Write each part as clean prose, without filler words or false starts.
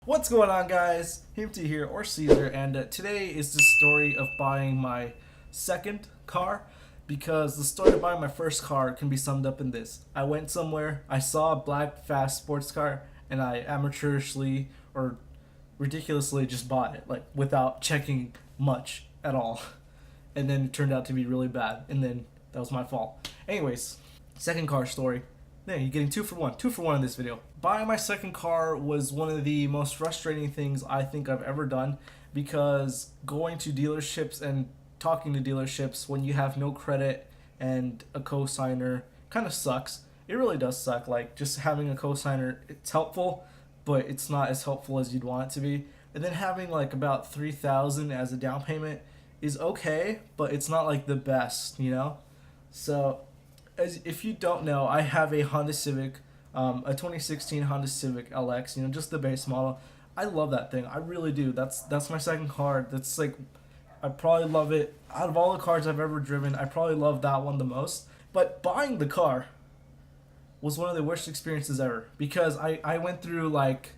What's going on, guys? Himpty here, or Caesar, and today is the story of buying my second car, because the story of buying my first car can be summed up in this. I went somewhere, I saw a black fast sports car, and I amateurishly or ridiculously just bought it, like without checking much at all. And then it turned out to be really bad, and then that was my fault. Anyways, second car story. Yeah, you're getting two for one in this video. Buying my second car was one of the most frustrating things I think I've ever done, because going to dealerships and talking to dealerships when you have no credit and a cosigner kind of sucks. It really does suck. Like, just having a cosigner, it's helpful, but it's not as helpful as you'd want it to be. And then having like about 3,000 as a down payment is okay, but it's not like the best, you know? So, as if you don't know, I have a Honda Civic, a 2016 Honda Civic LX. You know, just the base model. I love that thing. I really do. That's my second car. That's like, I probably love it. Out of all the cars I've ever driven, I probably love that one the most. But buying the car was one of the worst experiences ever, because I went through like,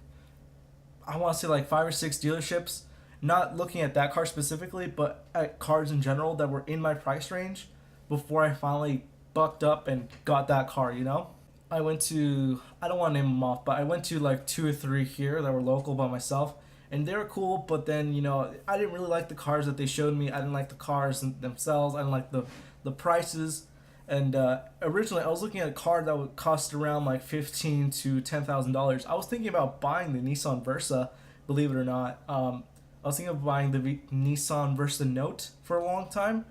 I want to say like 5 or 6 dealerships, not looking at that car specifically, but at cars in general that were in my price range before I finally bucked up and got that car, you know? I went to, I don't want to name them off, but I went to like 2 or 3 here that were local by myself, and they were cool, but then, you know, I didn't really like the cars that they showed me. I didn't like the cars themselves. I didn't like the prices. And originally, I was looking at a car that would cost around like $15,000 to $10,000. I was thinking about buying the Nissan Versa, believe it or not. I was thinking of buying the Nissan Versa Note for a long time,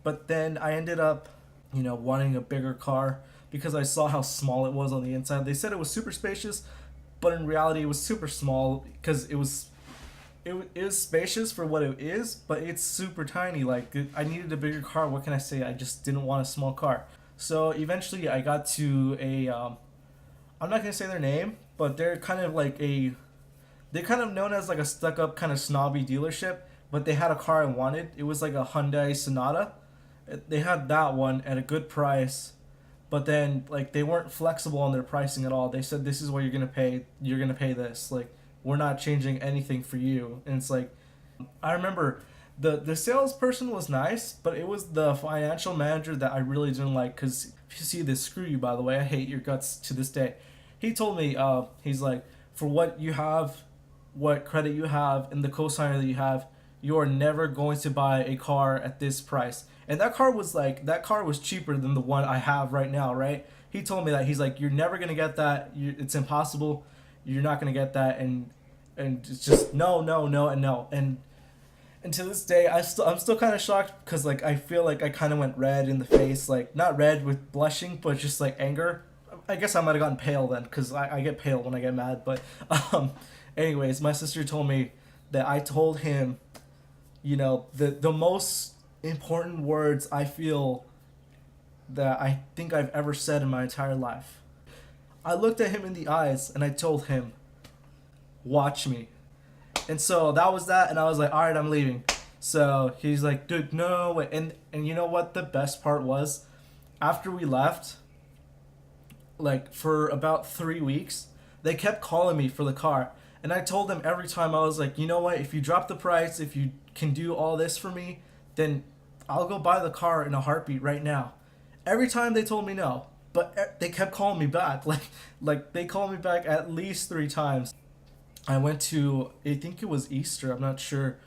but then I ended up, you know, wanting a bigger car because I saw how small it was on the inside. They said it was super spacious, but in reality, it was super small because it is spacious for what it is, but it's super tiny. Like, I needed a bigger car. What can I say? I just didn't want a small car. So eventually, I got to a. I'm not gonna say their name, but they're kind of like a. They're kind of known as like a stuck-up kind of snobby dealership. But they had a car I wanted. It was like a Hyundai Sonata. They had that one at a good price, but then like they weren't flexible on their pricing at all. They said, this is what you're gonna pay. You're gonna pay this. Like, we're not changing anything for you. And it's like, I remember the salesperson was nice, but it was the financial manager that I really didn't like. Because if you see this, screw you, by the way, I hate your guts to this day. He told me, he's like, for what you have, what credit you have, and the cosigner that you have, you are never going to buy a car at this price. And that car was cheaper than the one I have right now, right? He told me that. He's like, you're never gonna get that. It's impossible. You're not gonna get that. And it's just no, no, no, and no. And to this day, I'm still kind of shocked, because like I feel like I kind of went red in the face, like not red with blushing, but just like anger. I guess I might have gotten pale then, because I get pale when I get mad. But anyways, my sister told me that I told him, you know, the most important words I feel that I think I've ever said in my entire life. I looked at him in the eyes and I told him, "Watch me." And so that was that, and I was like, "All right, I'm leaving." So he's like, "Dude, no, no, wait." And you know what the best part was? After we left, like for about 3 weeks, they kept calling me for the car. And I told them every time, I was like, you know what? If you drop the price, if you can do all this for me, then I'll go buy the car in a heartbeat right now. Every time they told me no, but they kept calling me back. Like they called me back at least 3 times. I went to, I think it was Easter. I'm not sure.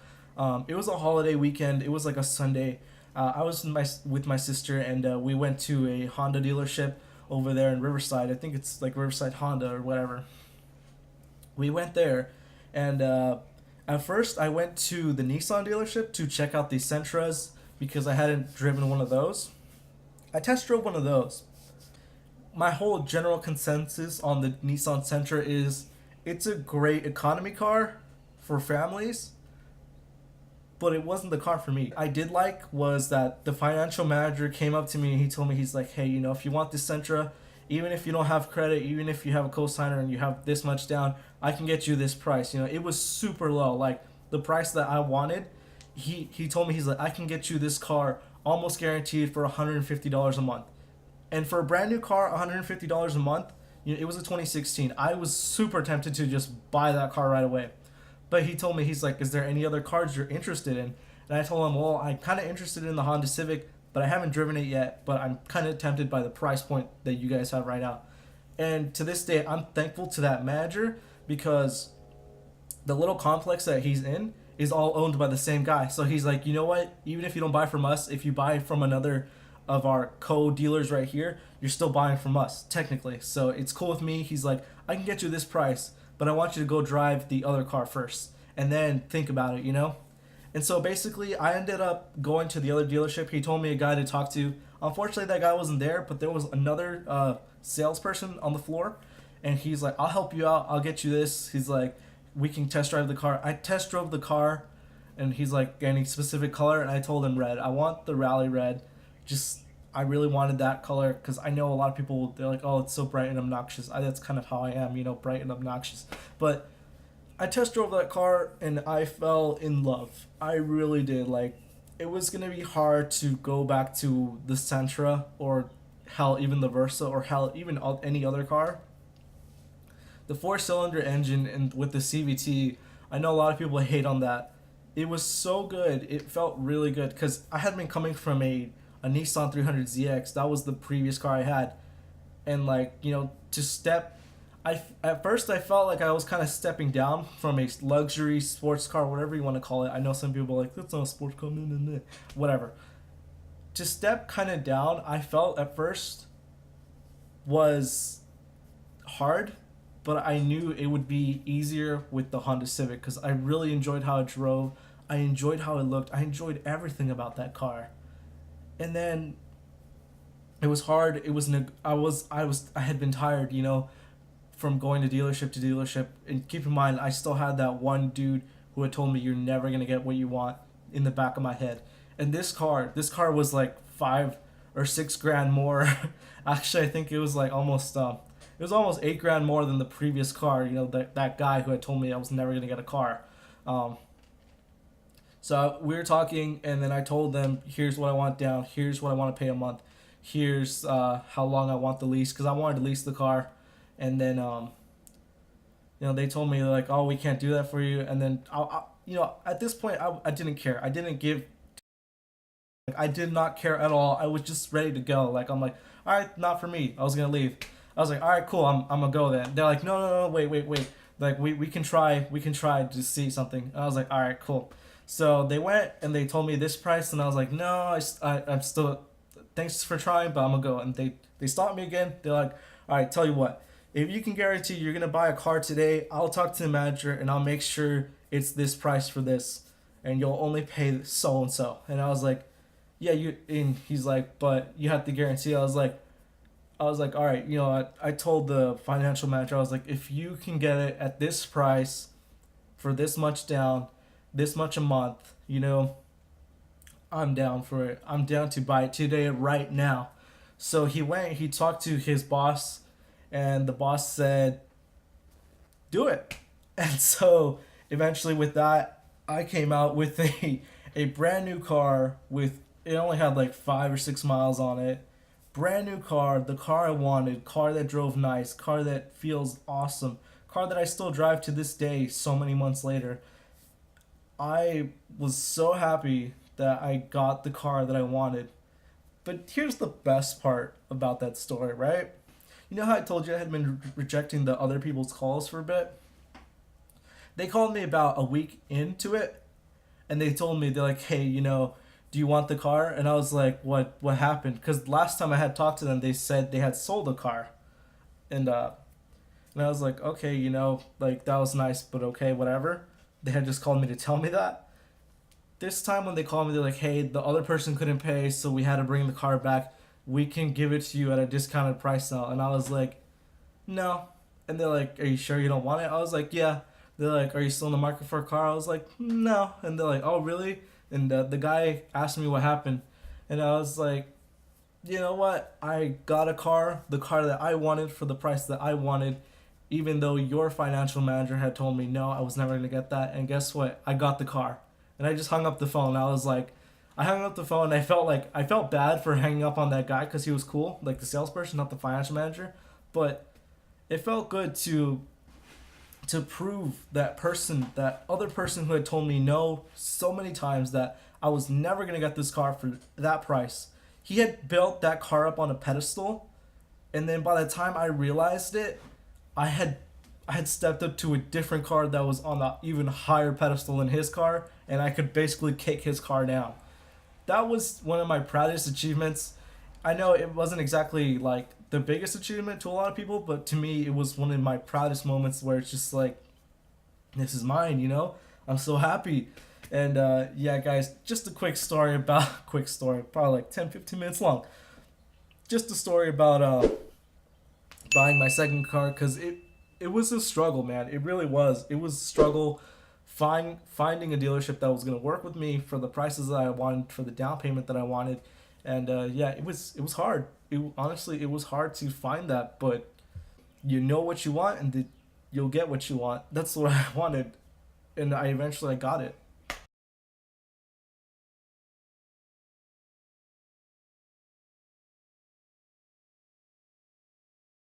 It was a holiday weekend. It was like a Sunday. I was with my sister, and we went to a Honda dealership over there in Riverside. I think it's like Riverside Honda or whatever. We went there, and at first I went to the Nissan dealership to check out the Sentras, because I hadn't driven one of those. I test drove one of those. My whole general consensus on the Nissan Sentra is it's a great economy car for families, but it wasn't the car for me. I did like was that the financial manager came up to me and he told me, he's like, hey, you know, if you want this Sentra, even if you don't have credit, even if you have a cosigner and you have this much down, I can get you this price. You know, it was super low. Like the price that I wanted, he told me, he's like, I can get you this car almost guaranteed for $150 a month. And for a brand new car, $150 a month, It was a 2016. I was super tempted to just buy that car right away. But he told me, he's like, is there any other cars you're interested in? And I told him, well, I'm kind of interested in the Honda Civic, but I haven't driven it yet. But I'm kind of tempted by the price point that you guys have right now. And to this day, I'm thankful to that manager because the little complex that he's in is all owned by the same guy. So he's like, you know what? Even if you don't buy from us, if you buy from another of our co-dealers right here, you're still buying from us technically. So it's cool with me. He's like, I can get you this price, but I want you to go drive the other car first and then think about it, you know? And so basically, I ended up going to the other dealership. He told me a guy to talk to. Unfortunately, that guy wasn't there, but there was another salesperson on the floor, and he's like, "I'll help you out. I'll get you this." He's like, "We can test drive the car." I test drove the car, and he's like, "Any specific color?" And I told him red. I want the rally red. Just I really wanted that color because I know a lot of people, they're like, "Oh, it's so bright and obnoxious." That's kind of how I am, bright and obnoxious. But I test drove that car and I fell in love. I really did. Like, it was gonna be hard to go back to the Sentra or hell even the Versa or hell even any other car. The four-cylinder engine and with the CVT, I know a lot of people hate on that. It was so good. It felt really good because I had been coming from a Nissan 300ZX. That was the previous car I had, and like to step at first I felt like I was kind of stepping down from a luxury sports car, whatever you want to call it. I know some people are like, that's not a sports car, whatever. To step kind of down, I felt at first was hard, but I knew it would be easier with the Honda Civic because I really enjoyed how it drove. I enjoyed how it looked. I enjoyed everything about that car. And then it was hard. It was I had been tired, from going to dealership. And keep in mind, I still had that one dude who had told me you're never gonna get what you want in the back of my head. And this car was like 5 or 6 grand more. Actually, I think it was like almost it was almost 8 grand more than the previous car. That guy who had told me I was never gonna get a car. So we were talking, and then I told them, here's what I want down. Here's what I want to pay a month. Here's how long I want the lease, because I wanted to lease the car. And then they told me like, oh, we can't do that for you. And then at this point I didn't care. I did not care at all. I was just ready to go. Like, I'm like, all right, not for me. I was gonna leave. I was like, all right, cool. I'm gonna go then. They're like, no, wait. Like, we can try to see something. And I was like, all right, cool. So they went and they told me this price, and I was like, no, I'm still, thanks for trying, but I'm gonna go. And they stopped me again. They're like, all right, tell you what, if you can guarantee you're gonna buy a car today, I'll talk to the manager and I'll make sure it's this price for this, and you'll only pay so and so. And I was like, yeah, you. And he's like, but you have to guarantee. I was like, all right, I told the financial manager, I was like, if you can get it at this price for this much down, this much a month, I'm down for it. I'm down to buy it today, right now. So he talked to his boss, and the boss said, do it. And so eventually with that, I came out with a brand new car it only had like 5 or 6 miles on it. Brand new car, the car I wanted, car that drove nice, car that feels awesome, car that I still drive to this day so many months later. I was so happy that I got the car that I wanted. But here's the best part about that story, right? You know how I told you I had been rejecting the other people's calls for a bit? They called me about a week into it, and they told me, they're like, hey, do you want the car? And I was like, what happened? Because last time I had talked to them, they said they had sold a car. And I was like, okay, like, that was nice, but okay, whatever. They had just called me to tell me that. This time when they called me, they're like, hey, the other person couldn't pay, so we had to bring the car back. We can give it to you at a discounted price now. And I was like, no. And they're like, are you sure you don't want it? I was like, yeah. They're like, are you still in the market for a car? I was like, no. And they're like, oh, really? And the guy asked me what happened. And I was like, you know what? I got a car, the car that I wanted for the price that I wanted, even though your financial manager had told me, no, I was never going to get that. And guess what? I got the car. And I just hung up the phone. I was like, I hung up the phone. I felt bad for hanging up on that guy because he was cool, like the salesperson, not the financial manager. But it felt good to prove that other person who had told me no so many times that I was never gonna get this car for that price. He had built that car up on a pedestal, and then by the time I realized it, I had I had stepped up to a different car that was on an even higher pedestal than his car, and I could basically kick his car down. That was one of my proudest achievements. I know it wasn't exactly like the biggest achievement to a lot of people, but to me, it was one of my proudest moments where it's just like, this is mine, you know? I'm so happy. And yeah, guys, just a quick story about, quick story, probably like 10, 15 minutes long. Just a story about buying my second car because it was a struggle, man. It really was. It was a struggle finding a dealership that was gonna work with me for the prices that I wanted, for the down payment that I wanted, and yeah, it was hard. Honestly, it was hard to find that, but you know what you want, and you'll get what you want. That's what I wanted, and I eventually got it.